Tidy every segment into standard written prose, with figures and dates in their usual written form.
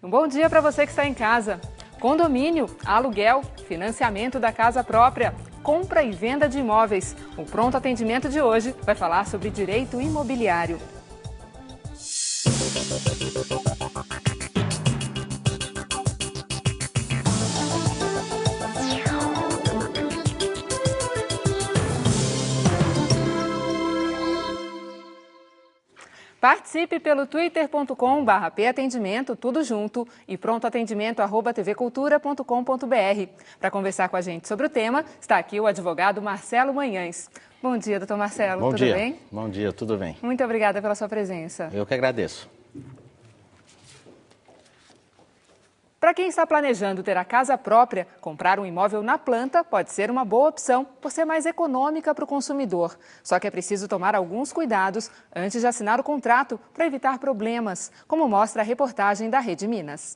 Um bom dia para você que está em casa. Condomínio, aluguel, financiamento da casa própria, compra e venda de imóveis. O Pronto Atendimento de hoje vai falar sobre direito imobiliário. Participe pelo twitter.com/patendimento, tudo junto, e prontoatendimento@tvcultura.com.br. Para conversar com a gente sobre o tema, está aqui o advogado Marcelo Manhães. Bom dia, doutor Marcelo. Bom dia. Tudo bem? Bom dia, tudo bem. Muito obrigada pela sua presença. Eu que agradeço. Para quem está planejando ter a casa própria, comprar um imóvel na planta pode ser uma boa opção por ser mais econômica para o consumidor. Só que é preciso tomar alguns cuidados antes de assinar o contrato para evitar problemas, como mostra a reportagem da Rede Minas.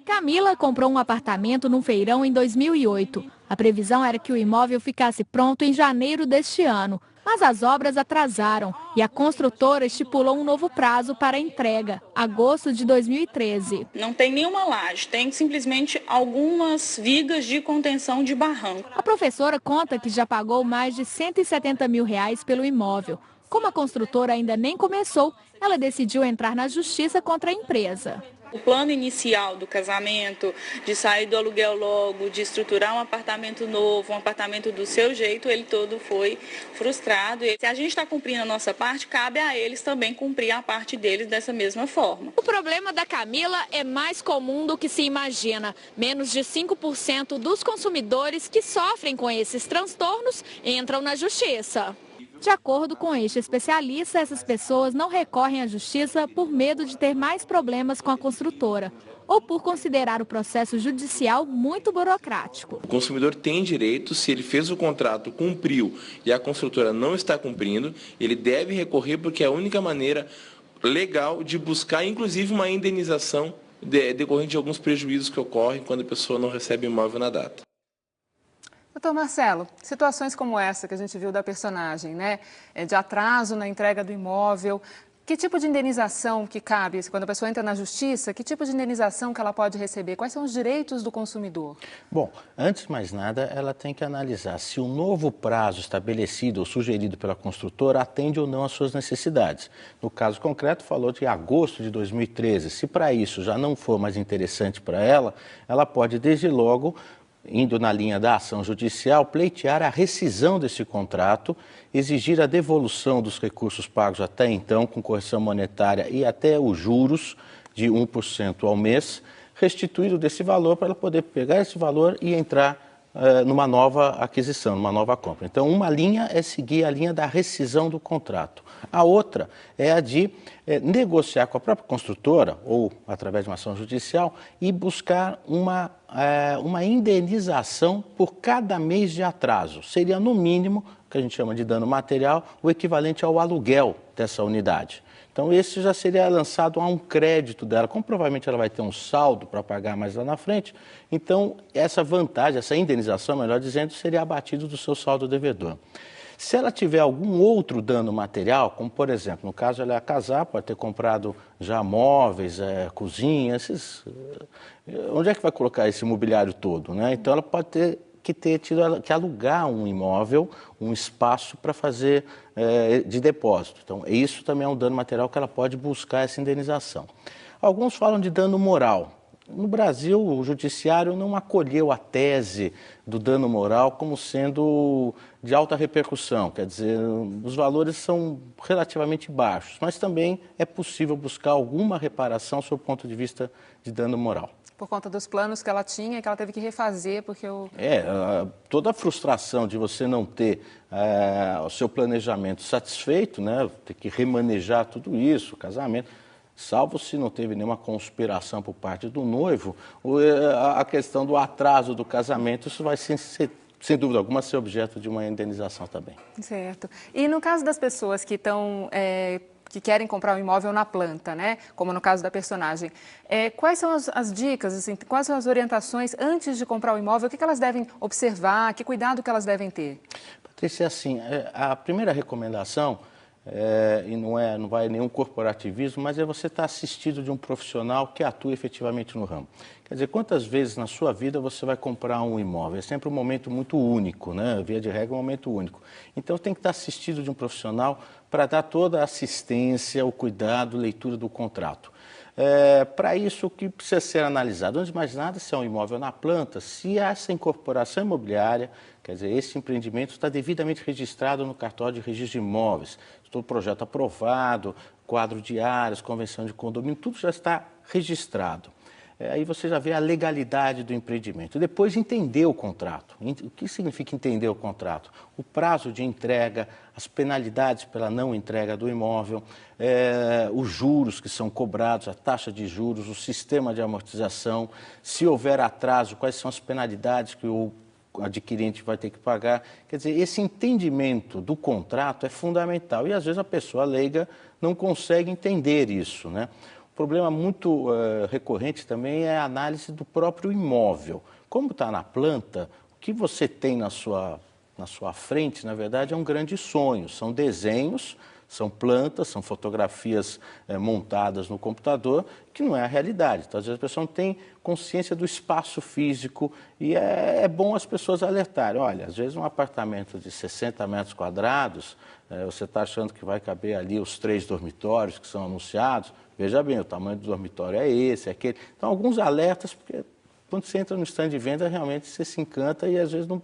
Camila comprou um apartamento num feirão em 2008. A previsão era que o imóvel ficasse pronto em janeiro deste ano. Mas as obras atrasaram e a construtora estipulou um novo prazo para a entrega, agosto de 2013. Não tem nenhuma laje, tem simplesmente algumas vigas de contenção de barranco. A professora conta que já pagou mais de R$170 mil pelo imóvel. Como a construtora ainda nem começou, ela decidiu entrar na justiça contra a empresa. O plano inicial do casamento, de sair do aluguel logo, de estruturar um apartamento novo, um apartamento do seu jeito, ele todo foi frustrado. E se a gente está cumprindo a nossa parte, cabe a eles também cumprir a parte deles dessa mesma forma. O problema da Camila é mais comum do que se imagina. Menos de 5% dos consumidores que sofrem com esses transtornos entram na justiça. De acordo com este especialista, essas pessoas não recorrem à justiça por medo de ter mais problemas com a construtora ou por considerar o processo judicial muito burocrático. O consumidor tem direito, se ele fez o contrato, cumpriu e a construtora não está cumprindo, ele deve recorrer porque é a única maneira legal de buscar, inclusive, uma indenização decorrente de alguns prejuízos que ocorrem quando a pessoa não recebe o imóvel na data. Doutor Marcelo, situações como essa que a gente viu da personagem, né, de atraso na entrega do imóvel, que tipo de indenização que cabe? Quando a pessoa entra na justiça, que tipo de indenização que ela pode receber? Quais são os direitos do consumidor? Bom, antes de mais nada, ela tem que analisar se o novo prazo estabelecido ou sugerido pela construtora atende ou não às suas necessidades. No caso concreto, falou de agosto de 2013. Se para isso já não for mais interessante para ela, ela pode desde logo, indo na linha da ação judicial, pleitear a rescisão desse contrato, exigir a devolução dos recursos pagos até então, com correção monetária e até os juros de 1% ao mês, restituído desse valor para ela poder pegar esse valor e entrar numa nova aquisição, numa nova compra. Então, uma linha é seguir a linha da rescisão do contrato. A outra é a de negociar com a própria construtora, ou através de uma ação judicial, e buscar uma indenização por cada mês de atraso. Seria, no mínimo, que a gente chama de dano material, o equivalente ao aluguel dessa unidade. Então, esse já seria lançado a um crédito dela. Como provavelmente ela vai ter um saldo para pagar mais lá na frente, então essa vantagem, essa indenização, melhor dizendo, seria abatido do seu saldo devedor. Se ela tiver algum outro dano material, como por exemplo, no caso ela ia casar, pode ter comprado já móveis, cozinha, onde é que vai colocar esse mobiliário todo, né? Então ela pode ter que alugar um imóvel, um espaço para fazer de depósito. Então, isso também é um dano material que ela pode buscar essa indenização. Alguns falam de dano moral. No Brasil, o judiciário não acolheu a tese do dano moral como sendo de alta repercussão, quer dizer, os valores são relativamente baixos, mas também é possível buscar alguma reparação sob o ponto de vista de dano moral. Por conta dos planos que ela tinha, que ela teve que refazer, porque toda a frustração de você não ter o seu planejamento satisfeito, né, ter que remanejar tudo isso, o casamento, salvo se não teve nenhuma conspiração por parte do noivo, a questão do atraso do casamento, isso vai ser, sem dúvida alguma, ser objeto de uma indenização também. Certo. E no caso das pessoas que estão... que querem comprar um imóvel na planta, né? Como no caso da personagem. Quais são as dicas, assim, quais são as orientações antes de comprar o imóvel? O que elas devem observar? Que cuidado que elas devem ter? Patrícia, assim, a primeira recomendação e não vai nenhum corporativismo, mas é você estar assistido de um profissional que atua efetivamente no ramo. Quer dizer, quantas vezes na sua vida você vai comprar um imóvel? É sempre um momento muito único, né? Via de regra, um momento único. Então tem que estar assistido de um profissional para dar toda a assistência, o cuidado, leitura do contrato. Para isso, o que precisa ser analisado? Antes de mais nada, se é um imóvel na planta, se essa incorporação imobiliária, quer dizer, esse empreendimento está devidamente registrado no cartório de registro de imóveis, todo o projeto aprovado, quadro de áreas, convenção de condomínio, tudo já está registrado. Aí você já vê a legalidade do empreendimento. Depois, entender o contrato. O que significa entender o contrato? O prazo de entrega, as penalidades pela não entrega do imóvel, os juros que são cobrados, a taxa de juros, o sistema de amortização, se houver atraso, quais são as penalidades que o adquirente vai ter que pagar. Quer dizer, esse entendimento do contrato é fundamental e às vezes a pessoa leiga não consegue entender isso, né? Um problema muito recorrente também é a análise do próprio imóvel. Como está na planta, o que você tem na sua frente, na verdade, é um grande sonho. São desenhos, são plantas, são fotografias montadas no computador, que não é a realidade. Então, às vezes a pessoa não tem consciência do espaço físico e é bom as pessoas alertarem. Olha, às vezes um apartamento de 60 metros quadrados, você está achando que vai caber ali os 3 dormitórios que são anunciados. Veja bem, o tamanho do dormitório é esse, é aquele. Então, alguns alertas, porque quando você entra no stand de venda, realmente você se encanta e às vezes não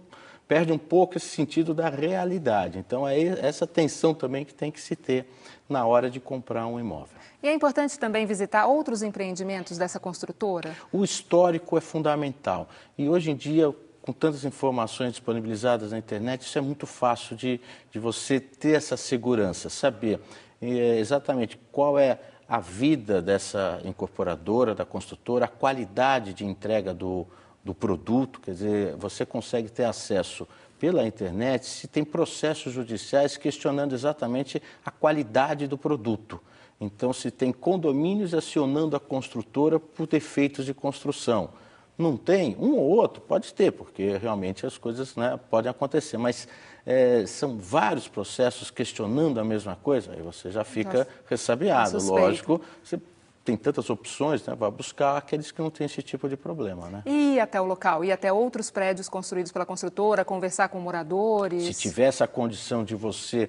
perde um pouco esse sentido da realidade. Então, é essa atenção também que tem que se ter na hora de comprar um imóvel. E é importante também visitar outros empreendimentos dessa construtora? O histórico é fundamental. E hoje em dia, com tantas informações disponibilizadas na internet, isso é muito fácil de você ter essa segurança, saber exatamente qual é a vida dessa incorporadora, da construtora, a qualidade de entrega do produto, quer dizer, você consegue ter acesso pela internet se tem processos judiciais questionando exatamente a qualidade do produto. Então, se tem condomínios acionando a construtora por defeitos de construção. Não tem? Um ou outro pode ter, porque realmente as coisas, né, podem acontecer, mas são vários processos questionando a mesma coisa, aí você já fica ressabiado, lógico. Você tem tantas opções, né, vai buscar aqueles que não têm esse tipo de problema, né? E ir até o local, ir até outros prédios construídos pela construtora, conversar com moradores? Se tiver essa condição de você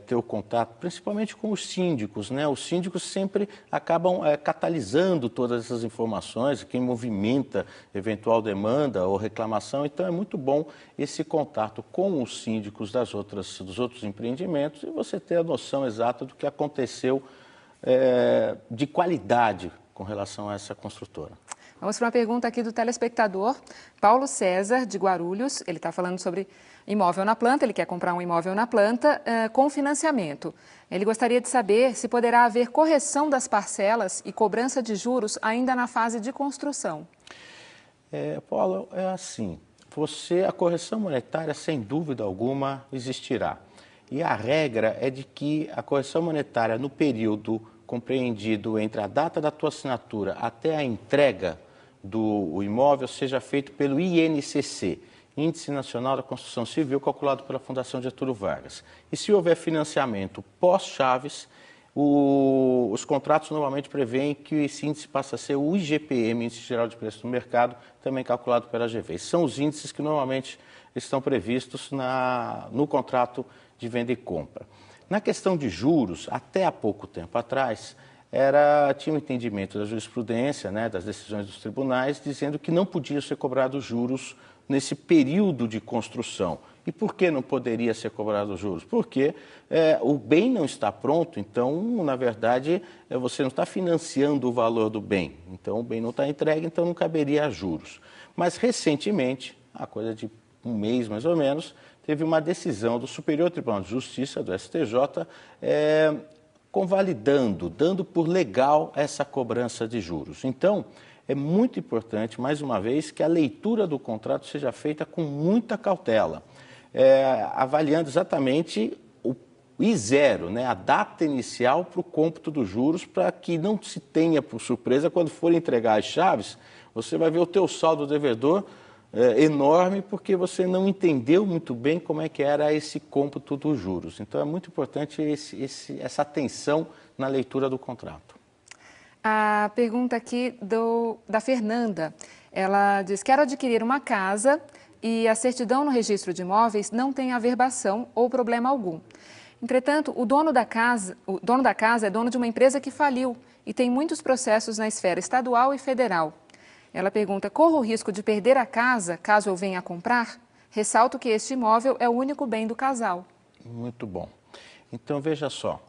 ter o contato, principalmente com os síndicos, né? Os síndicos sempre acabam catalisando todas essas informações, quem movimenta eventual demanda ou reclamação. Então, é muito bom esse contato com os síndicos dos outros empreendimentos e você ter a noção exata do que aconteceu de qualidade com relação a essa construtora. Vamos para uma pergunta aqui do telespectador Paulo César, de Guarulhos. Ele está falando sobre imóvel na planta, ele quer comprar um imóvel na planta com financiamento. Ele gostaria de saber se poderá haver correção das parcelas e cobrança de juros ainda na fase de construção. Paulo, é assim, a correção monetária, sem dúvida alguma, existirá. E a regra é de que a correção monetária no período compreendido entre a data da tua assinatura até a entrega do imóvel seja feito pelo INCC, Índice Nacional da Construção Civil, calculado pela Fundação Getúlio Vargas. E se houver financiamento pós-chaves, os contratos normalmente prevêem que esse índice passa a ser o IGPM, Índice Geral de Preços do Mercado, também calculado pela GV. São os índices que normalmente estão previstos no contrato de venda e compra. Na questão de juros, até há pouco tempo atrás, tinha um entendimento da jurisprudência, né, das decisões dos tribunais, dizendo que não podiam ser cobrados juros nesse período de construção. E por que não poderia ser cobrado juros? Porque o bem não está pronto, então, na verdade, você não está financiando o valor do bem. Então, o bem não está entregue, então não caberia a juros. Mas, recentemente, há coisa de um mês mais ou menos, teve uma decisão do Superior Tribunal de Justiça, do STJ, convalidando, dando por legal essa cobrança de juros. Então, é muito importante, mais uma vez, que a leitura do contrato seja feita com muita cautela, avaliando exatamente o I0, né, a data inicial para o cômputo dos juros, para que não se tenha por surpresa, quando for entregar as chaves, você vai ver o teu saldo devedor enorme porque você não entendeu muito bem como é que era esse cômputo dos juros. Então, é muito importante essa atenção na leitura do contrato. A pergunta aqui da Fernanda. Ela diz: quero adquirir uma casa e a certidão no registro de imóveis não tem averbação ou problema algum. Entretanto, o dono da casa é dono de uma empresa que faliu e tem muitos processos na esfera estadual e federal. Ela pergunta: corro o risco de perder a casa caso eu venha a comprar? Ressalto que este imóvel é o único bem do casal. Muito bom. Então, veja só.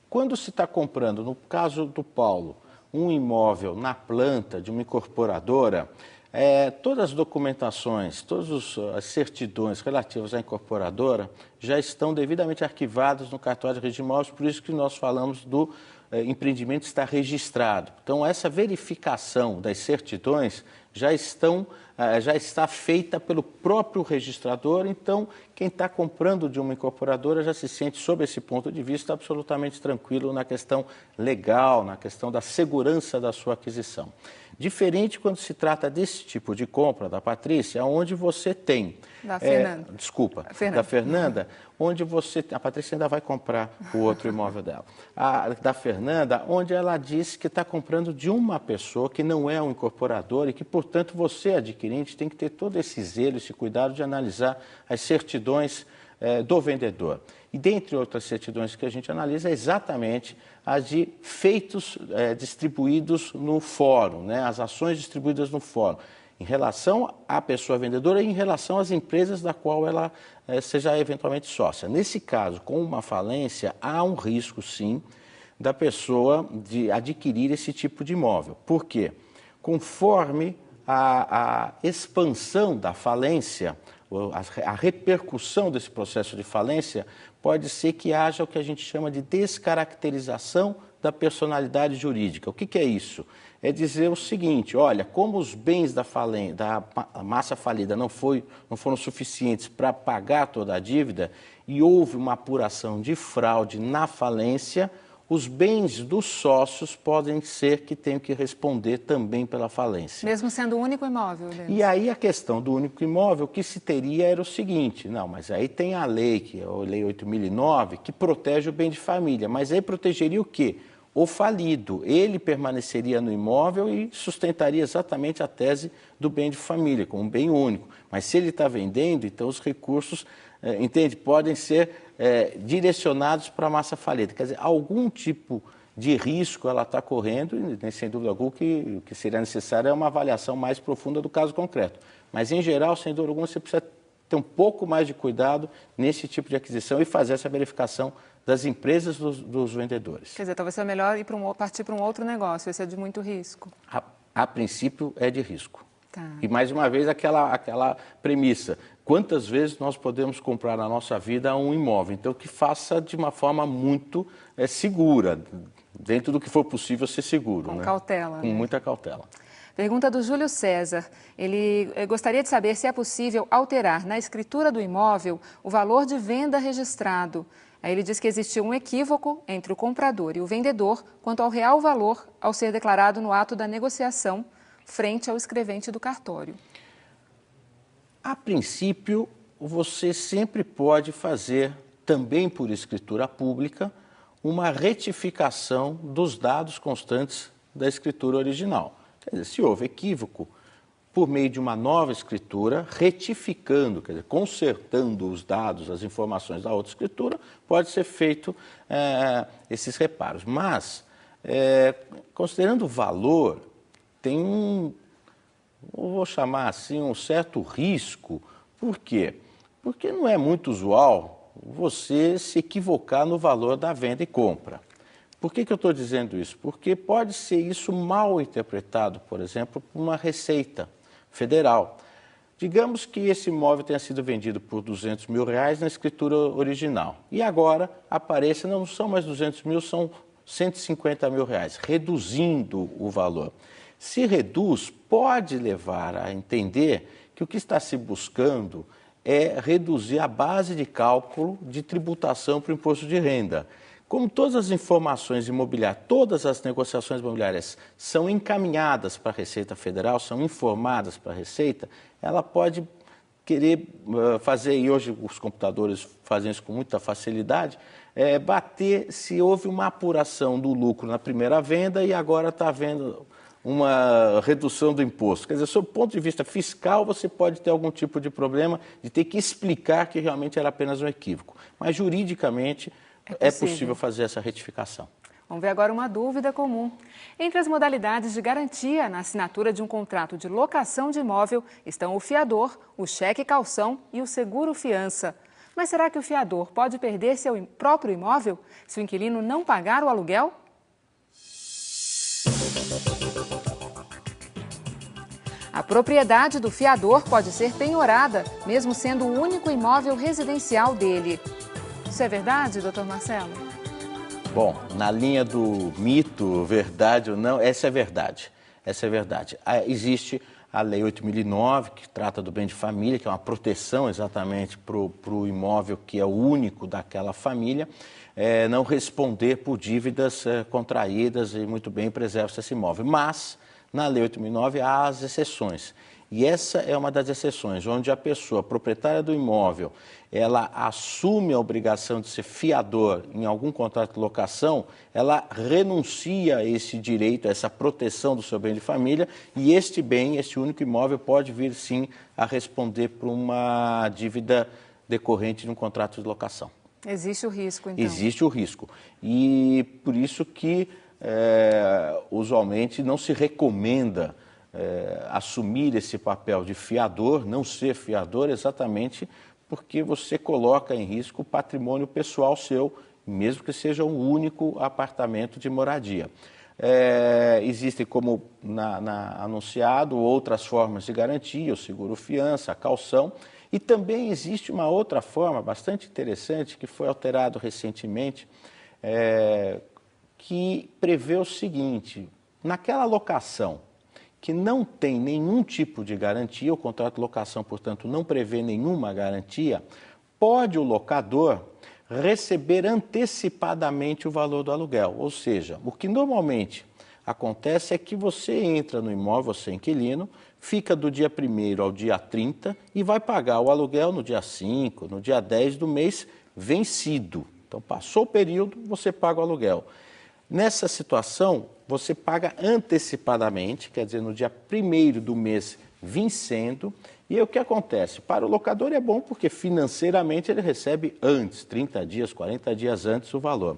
Quando se está comprando, no caso do Paulo, um imóvel na planta de uma incorporadora, todas as documentações, todas as certidões relativas à incorporadora já estão devidamente arquivadas no cartório de registro de imóveis, por isso que nós falamos do empreendimento estar registrado. Então, essa verificação das certidões já está feita pelo próprio registrador. Então, quem está comprando de uma incorporadora já se sente, sob esse ponto de vista, absolutamente tranquilo na questão legal, na questão da segurança da sua aquisição. Diferente quando se trata desse tipo de compra, da Patrícia, onde você tem... Da Fernanda. Desculpa, da Fernanda, onde você... A Patrícia ainda vai comprar o outro imóvel dela. Da Fernanda, onde ela disse que está comprando de uma pessoa que não é um incorporador e que, portanto, você, adquirente, tem que ter todo esse zelo, esse cuidado de analisar as certidões do vendedor. E, dentre outras certidões que a gente analisa, é exatamente as de feitos distribuídos no fórum, né? As ações distribuídas no fórum, em relação à pessoa vendedora e em relação às empresas da qual ela seja eventualmente sócia. Nesse caso, com uma falência, há um risco, sim, da pessoa de adquirir esse tipo de imóvel. Por quê? Conforme a expansão da falência, a repercussão desse processo de falência, pode ser que haja o que a gente chama de descaracterização da personalidade jurídica. O que é isso? É dizer o seguinte: olha, como os bens da massa falida não foram suficientes para pagar toda a dívida e houve uma apuração de fraude na falência, os bens dos sócios podem ser que tenham que responder também pela falência. Mesmo sendo o único imóvel deles. E aí a questão do único imóvel, o que se teria era o seguinte: não, mas aí tem a lei, que é a Lei 8.009, que protege o bem de família, mas aí protegeria o quê? O falido. Ele permaneceria no imóvel e sustentaria exatamente a tese do bem de família, como um bem único. Mas se ele está vendendo, então os recursos, podem ser direcionados para a massa falida. Quer dizer, algum tipo de risco ela está correndo, e sem dúvida alguma o que seria necessário é uma avaliação mais profunda do caso concreto. Mas, em geral, sem dúvida alguma, você precisa ter um pouco mais de cuidado nesse tipo de aquisição e fazer essa verificação das empresas dos vendedores. Quer dizer, talvez seja melhor partir para um outro negócio, esse é de muito risco. A princípio, é de risco. Tá. E, mais uma vez, aquela premissa: quantas vezes nós podemos comprar na nossa vida um imóvel? Então, que faça de uma forma muito segura, dentro do que for possível ser seguro. Com né? cautela. Com muita cautela. Pergunta do Júlio César. Ele gostaria de saber se é possível alterar na escritura do imóvel o valor de venda registrado. Aí ele diz que existiu um equívoco entre o comprador e o vendedor quanto ao real valor ao ser declarado no ato da negociação frente ao escrevente do cartório. A princípio, você sempre pode fazer, também por escritura pública, uma retificação dos dados constantes da escritura original. Quer dizer, se houve equívoco, por meio de uma nova escritura, retificando, quer dizer, consertando os dados, as informações da outra escritura, pode ser feito esses reparos. Mas, considerando o valor, tem vou chamar assim, um certo risco. Por quê? Porque não é muito usual você se equivocar no valor da venda e compra. Por que eu estou dizendo isso? Porque pode ser isso mal interpretado, por exemplo, por uma Receita Federal. Digamos que esse imóvel tenha sido vendido por R$200 mil na escritura original. E agora apareça, não são mais 200 mil, são R$150 mil, reduzindo o valor. Se reduz, pode levar a entender que o que está se buscando é reduzir a base de cálculo de tributação para o imposto de renda. Como todas as informações imobiliárias, todas as negociações imobiliárias são encaminhadas para a Receita Federal, são informadas para a Receita, ela pode querer fazer, e hoje os computadores fazem isso com muita facilidade, bater se houve uma apuração do lucro na primeira venda e agora está havendo uma redução do imposto. Quer dizer, sob o ponto de vista fiscal, você pode ter algum tipo de problema de ter que explicar que realmente era apenas um equívoco. Mas, juridicamente, é possível fazer essa retificação. Vamos ver agora uma dúvida comum. Entre as modalidades de garantia na assinatura de um contrato de locação de imóvel estão o fiador, o cheque calção e o seguro fiança. Mas será que o fiador pode perder seu próprio imóvel se o inquilino não pagar o aluguel? A propriedade do fiador pode ser penhorada, mesmo sendo o único imóvel residencial dele. Isso é verdade, doutor Marcelo? Bom, na linha do mito, verdade ou não, essa é verdade. Essa é verdade. Existe a Lei 8.009, que trata do bem de família, que é uma proteção exatamente para o imóvel que é o único daquela família, não responder por dívidas contraídas e muito bem preserva esse imóvel. Mas, na Lei 8.009 há as exceções. E essa é uma das exceções, onde a pessoa proprietária do imóvel, ela assume a obrigação de ser fiador em algum contrato de locação, ela renuncia a esse direito, a essa proteção do seu bem de família, e este bem, este único imóvel, pode vir sim a responder por uma dívida decorrente de um contrato de locação. Existe o risco, então? Existe o risco. E por isso que usualmente não se recomenda assumir esse papel de fiador, não ser fiador, exatamente porque você coloca em risco o patrimônio pessoal seu, mesmo que seja um único apartamento de moradia. Existem, como anunciado, outras formas de garantia, o seguro-fiança, a calção, e também existe uma outra forma bastante interessante que foi alterado recentemente, que prevê o seguinte: naquela locação que não tem nenhum tipo de garantia, o contrato de locação, portanto, não prevê nenhuma garantia, pode o locador receber antecipadamente o valor do aluguel. Ou seja, o que normalmente acontece é que você entra no imóvel, você é inquilino, fica do dia 1º ao dia 30 e vai pagar o aluguel no dia 5, no dia 10 do mês vencido. Então, passou o período, você paga o aluguel. Nessa situação, você paga antecipadamente, quer dizer, no dia 1º do mês vencendo. E aí o que acontece? Para o locador é bom porque financeiramente ele recebe antes, 30 dias, 40 dias antes o valor.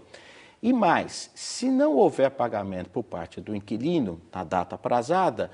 E mais, se não houver pagamento por parte do inquilino, na data aprazada,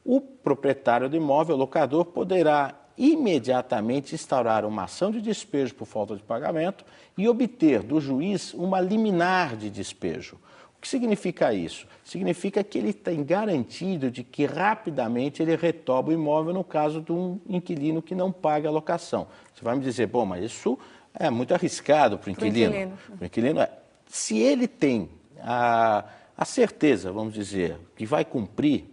o proprietário do imóvel, o locador, poderá imediatamente instaurar uma ação de despejo por falta de pagamento e obter do juiz uma liminar de despejo. O que significa isso? Significa que ele tem garantido de que rapidamente ele retoma o imóvel no caso de um inquilino que não paga a locação. Você vai me dizer, bom, mas isso é muito arriscado para o inquilino. O inquilino se ele tem a certeza, vamos dizer, que vai cumprir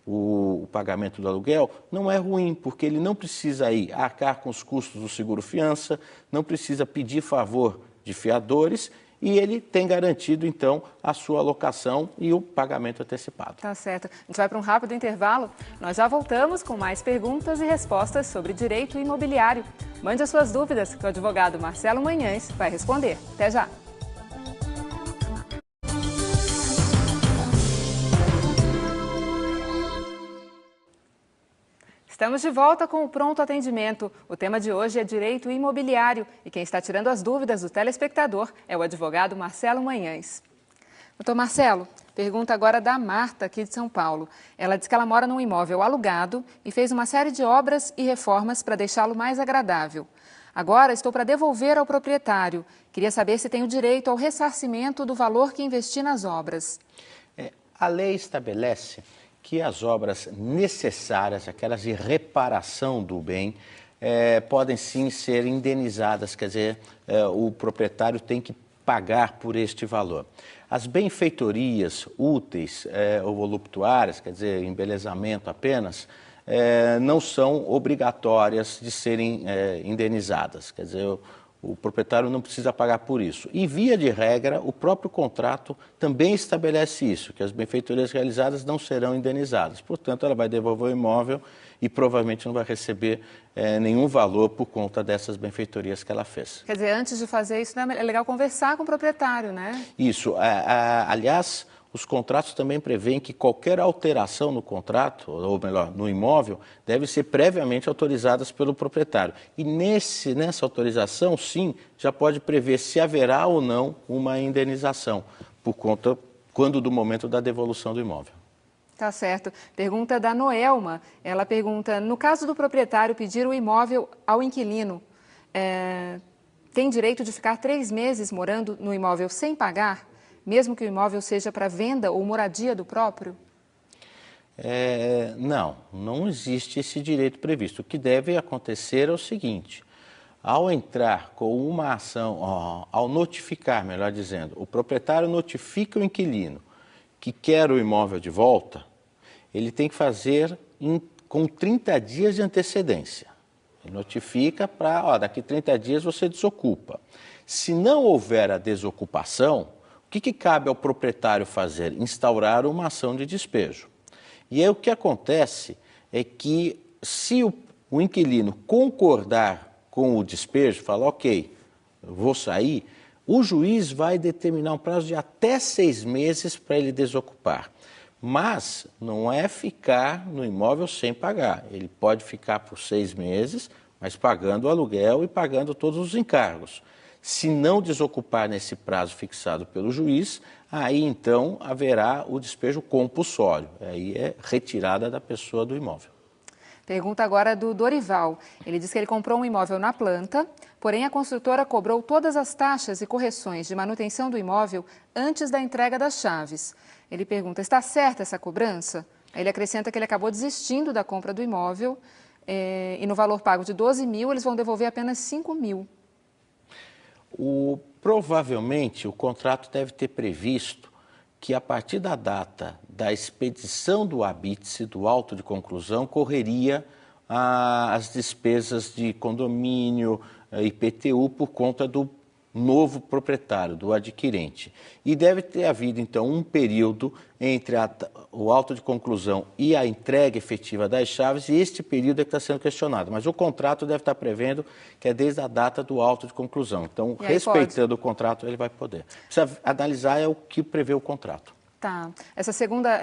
o pagamento do aluguel, não é ruim, porque ele não precisa ir arcar com os custos do seguro-fiança, não precisa pedir favor de fiadores, e ele tem garantido, então, a sua alocação e o pagamento antecipado. Tá certo. A gente vai para um rápido intervalo. Nós já voltamos com mais perguntas e respostas sobre direito imobiliário. Mande as suas dúvidas, que o advogado Marcelo Manhães vai responder. Até já! Estamos de volta com o Pronto Atendimento. O tema de hoje é direito imobiliário e quem está tirando as dúvidas do telespectador é o advogado Marcelo Manhães. Doutor Marcelo, pergunta agora da Marta, aqui de São Paulo. Ela diz que ela mora num imóvel alugado e fez uma série de obras e reformas para deixá-lo mais agradável. Agora estou para devolver ao proprietário. Queria saber se tenho direito ao ressarcimento do valor que investi nas obras. A lei estabelece que as obras necessárias, aquelas de reparação do bem, podem sim ser indenizadas, quer dizer, o proprietário tem que pagar por este valor. As benfeitorias úteis ou voluptuárias, quer dizer, embelezamento apenas, não são obrigatórias de serem indenizadas. Quer dizer, O proprietário não precisa pagar por isso. E, via de regra, o próprio contrato também estabelece isso, que as benfeitorias realizadas não serão indenizadas. Portanto, ela vai devolver o imóvel e provavelmente não vai receber nenhum valor por conta dessas benfeitorias que ela fez. Quer dizer, antes de fazer isso, é legal conversar com o proprietário, né? Isso. Aliás, os contratos também prevêem que qualquer alteração no contrato, ou melhor, no imóvel, deve ser previamente autorizadas pelo proprietário. E nessa autorização, sim, já pode prever se haverá ou não uma indenização, por conta, quando do momento da devolução do imóvel. Tá certo. Pergunta da Noelma. Ela pergunta, no caso do proprietário pedir o imóvel ao inquilino, tem direito de ficar 3 meses morando no imóvel sem pagar? Mesmo que o imóvel seja para venda ou moradia do próprio? Não existe esse direito previsto. O que deve acontecer é o seguinte, ao entrar com uma ação, ao notificar, melhor dizendo, o proprietário notifica o inquilino que quer o imóvel de volta, ele tem que fazer com 30 dias de antecedência. Ele notifica para, daqui 30 dias você desocupa. Se não houver a desocupação, o que cabe ao proprietário fazer? Instaurar uma ação de despejo. E aí o que acontece é que se o inquilino concordar com o despejo, falar, ok, eu vou sair, o juiz vai determinar um prazo de até 6 meses para ele desocupar. Mas não é ficar no imóvel sem pagar. Ele pode ficar por 6 meses, mas pagando o aluguel e pagando todos os encargos. Se não desocupar nesse prazo fixado pelo juiz, aí então haverá o despejo compulsório. Aí é retirada da pessoa do imóvel. Pergunta agora do Dorival. Ele diz que ele comprou um imóvel na planta, porém a construtora cobrou todas as taxas e correções de manutenção do imóvel antes da entrega das chaves. Ele pergunta, está certa essa cobrança? Ele acrescenta que ele acabou desistindo da compra do imóvel e no valor pago de 12 mil, eles vão devolver apenas 5 mil. Provavelmente o contrato deve ter previsto que a partir da data da expedição do habite-se, do auto de conclusão, correria as despesas de condomínio, IPTU, por conta do novo proprietário, do adquirente. E deve ter havido, então, um período entre o auto de conclusão e a entrega efetiva das chaves, e este período é que está sendo questionado. Mas o contrato deve estar prevendo que é desde a data do auto de conclusão. Então, respeitando o contrato, ele vai poder. Precisa analisar o que prevê o contrato. Tá.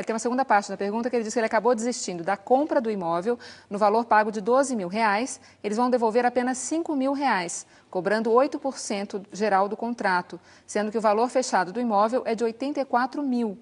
Tem uma segunda parte da pergunta que ele diz que ele acabou desistindo da compra do imóvel no valor pago de 12 mil reais. Eles vão devolver apenas 5 mil reais, cobrando 8% geral do contrato, sendo que o valor fechado do imóvel é de 84 mil.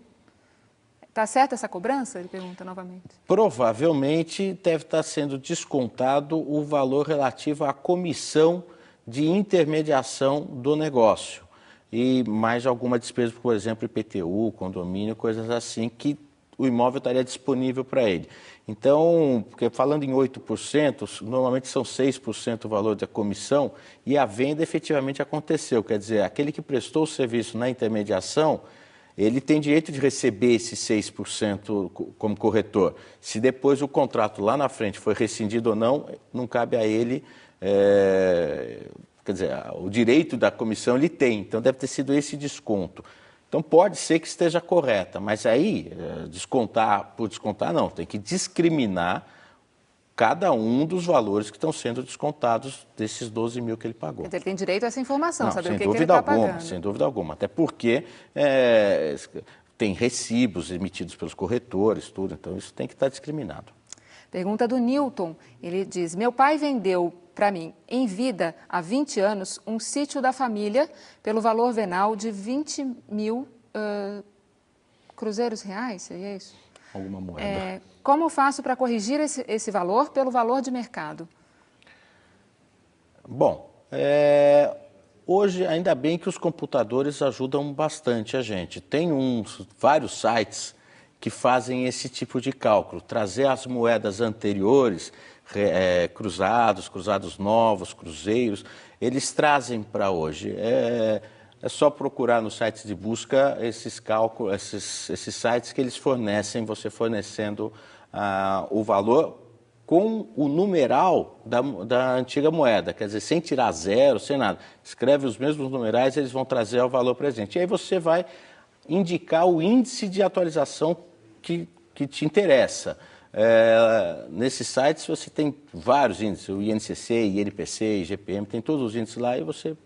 Está certa essa cobrança? Ele pergunta novamente. Provavelmente deve estar sendo descontado o valor relativo à comissão de intermediação do negócio. E mais alguma despesa, por exemplo, IPTU, condomínio, coisas assim, que o imóvel estaria disponível para ele. Então, porque falando em 8%, normalmente são 6% o valor da comissão e a venda efetivamente aconteceu. Quer dizer, aquele que prestou o serviço na intermediação, ele tem direito de receber esses 6% como corretor. Se depois o contrato lá na frente foi rescindido ou não, não cabe a ele... Quer dizer, o direito da comissão ele tem, então deve ter sido esse desconto. Então pode ser que esteja correta, mas aí descontar por descontar não, tem que discriminar cada um dos valores que estão sendo descontados desses 12 mil que ele pagou. Ele tem direito a essa informação, saber o que ele está pagando. Sem dúvida alguma, até porque tem recibos emitidos pelos corretores, tudo, então isso tem que estar discriminado. Pergunta do Newton, ele diz, meu pai vendeu para mim, em vida, há 20 anos, um sítio da família pelo valor venal de 20 mil cruzeiros reais, seria isso? Alguma moeda. Como faço para corrigir esse valor pelo valor de mercado? Bom, hoje ainda bem que os computadores ajudam bastante a gente. Tem vários sites que fazem esse tipo de cálculo, trazer as moedas anteriores, cruzados novos, cruzeiros, eles trazem para hoje. É só procurar nos sites de busca esses cálculos, esses sites que eles fornecem, você fornecendo o valor com o numeral da antiga moeda, quer dizer, sem tirar zero, sem nada. Escreve os mesmos numerais, eles vão trazer o valor presente. E aí você vai indicar o índice de atualização que te interessa. Nesses sites você tem vários índices, o INCC, INPC, IGPM, tem todos os índices lá e você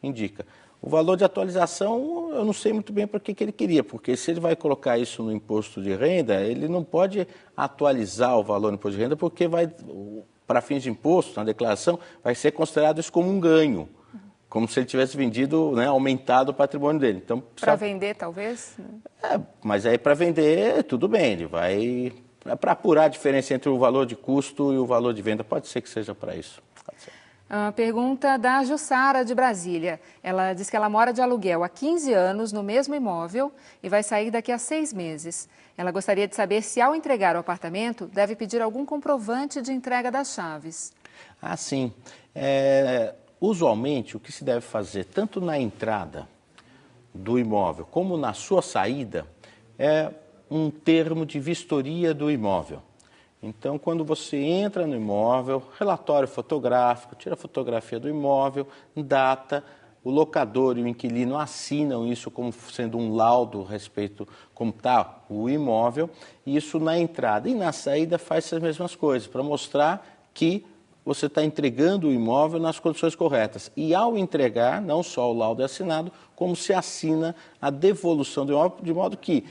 indica. O valor de atualização, eu não sei muito bem para que ele queria, porque se ele vai colocar isso no imposto de renda, ele não pode atualizar o valor do imposto de renda, porque para fins de imposto, na declaração, vai ser considerado isso como um ganho, como se ele tivesse vendido, né, aumentado o patrimônio dele. Então, para vender, talvez? Mas aí para vender, tudo bem, ele vai... Para apurar a diferença entre o valor de custo e o valor de venda, pode ser que seja para isso. Pode ser. A pergunta da Jussara, de Brasília. Ela diz que ela mora de aluguel há 15 anos no mesmo imóvel e vai sair daqui a 6 meses. Ela gostaria de saber se, ao entregar o apartamento, deve pedir algum comprovante de entrega das chaves. Ah, sim. Usualmente, o que se deve fazer, tanto na entrada do imóvel como na sua saída, é um termo de vistoria do imóvel. Então, quando você entra no imóvel, relatório fotográfico, tira a fotografia do imóvel, data, o locador e o inquilino assinam isso como sendo um laudo a respeito como está o imóvel, e isso na entrada. E na saída faz as mesmas coisas, para mostrar que você está entregando o imóvel nas condições corretas. E ao entregar, não só o laudo é assinado, como se assina a devolução do imóvel, de modo que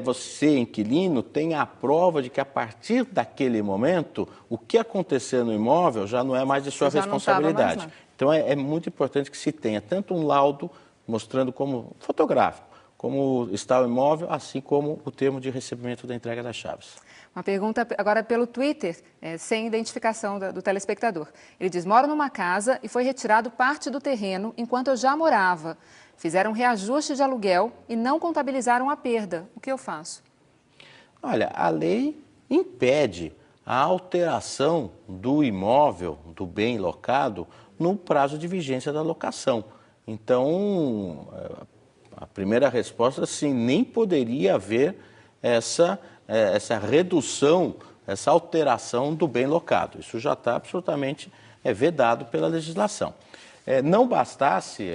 você, inquilino, tenha a prova de que a partir daquele momento, o que acontecer no imóvel já não é mais de sua responsabilidade. Mais, então é muito importante que se tenha tanto um laudo mostrando como fotográfico, como está o imóvel, assim como o termo de recebimento da entrega das chaves. Uma pergunta agora pelo Twitter, sem identificação do telespectador. Ele diz: moro numa casa e foi retirado parte do terreno enquanto eu já morava. Fizeram reajuste de aluguel e não contabilizaram a perda. O que eu faço? Olha, a lei impede a alteração do imóvel, do bem locado, no prazo de vigência da locação. Então, a primeira resposta, sim, nem poderia haver essa redução, essa alteração do bem locado. Isso já está absolutamente vedado pela legislação. Não bastasse,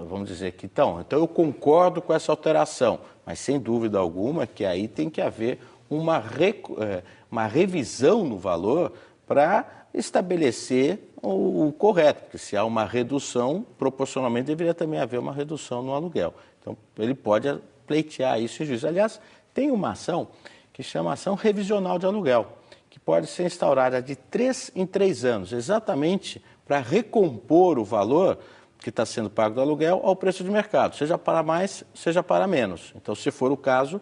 vamos dizer que então eu concordo com essa alteração, mas sem dúvida alguma que aí tem que haver uma revisão no valor para estabelecer o correto, porque se há uma redução, proporcionalmente deveria também haver uma redução no aluguel. Então, ele pode pleitear isso em juízo. Aliás, tem uma ação que chama ação revisional de aluguel, que pode ser instaurada de 3 em 3 anos, exatamente para recompor o valor que está sendo pago do aluguel ao preço de mercado, seja para mais, seja para menos. Então, se for o caso,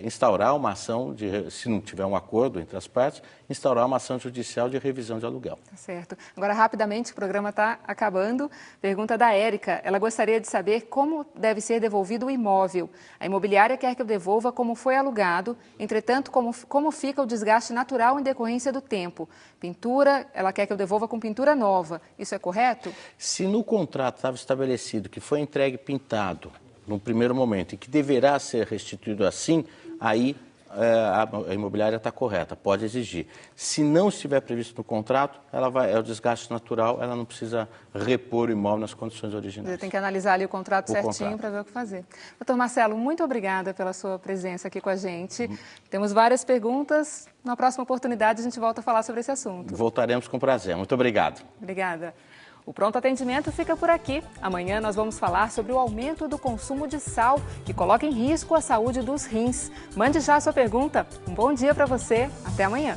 instaurar uma ação, se não tiver um acordo entre as partes, instaurar uma ação judicial de revisão de aluguel. Tá certo. Agora, rapidamente, o programa está acabando. Pergunta da Érica. Ela gostaria de saber como deve ser devolvido o imóvel. A imobiliária quer que eu devolva como foi alugado, entretanto, como fica o desgaste natural em decorrência do tempo. Pintura, ela quer que eu devolva com pintura nova. Isso é correto? Se no contrato estava estabelecido que foi entregue pintado, no primeiro momento, e que deverá ser restituído assim, aí a imobiliária está correta, pode exigir. Se não estiver previsto no contrato, é o desgaste natural, ela não precisa repor o imóvel nas condições originais. Você tem que analisar ali o contrato certinho para ver o que fazer. Doutor Marcelo, muito obrigada pela sua presença aqui com a gente. Temos várias perguntas. Na próxima oportunidade, a gente volta a falar sobre esse assunto. Voltaremos com prazer. Muito obrigado. Obrigada. O Pronto Atendimento fica por aqui. Amanhã nós vamos falar sobre o aumento do consumo de sal, que coloca em risco a saúde dos rins. Mande já a sua pergunta. Um bom dia para você. Até amanhã.